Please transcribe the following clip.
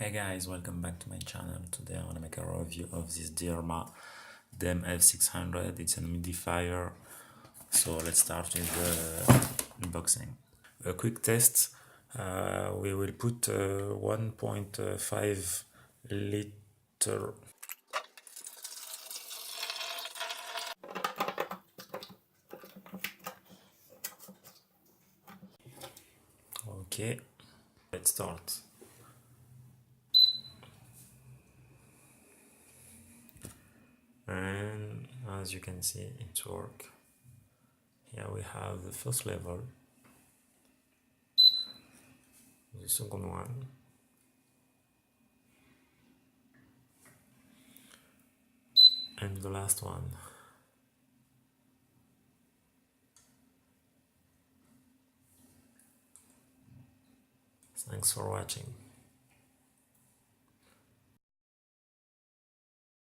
Hey guys, welcome back to my channel. Today I want to make a review of this Deerma DEM F600. It's a humidifier. So let's start with the unboxing. A quick test. We will put 1.5 liter. Okay, let's start. And as you can see, it works. Here we have the first level, the second one, and the last one. Thanks for watching.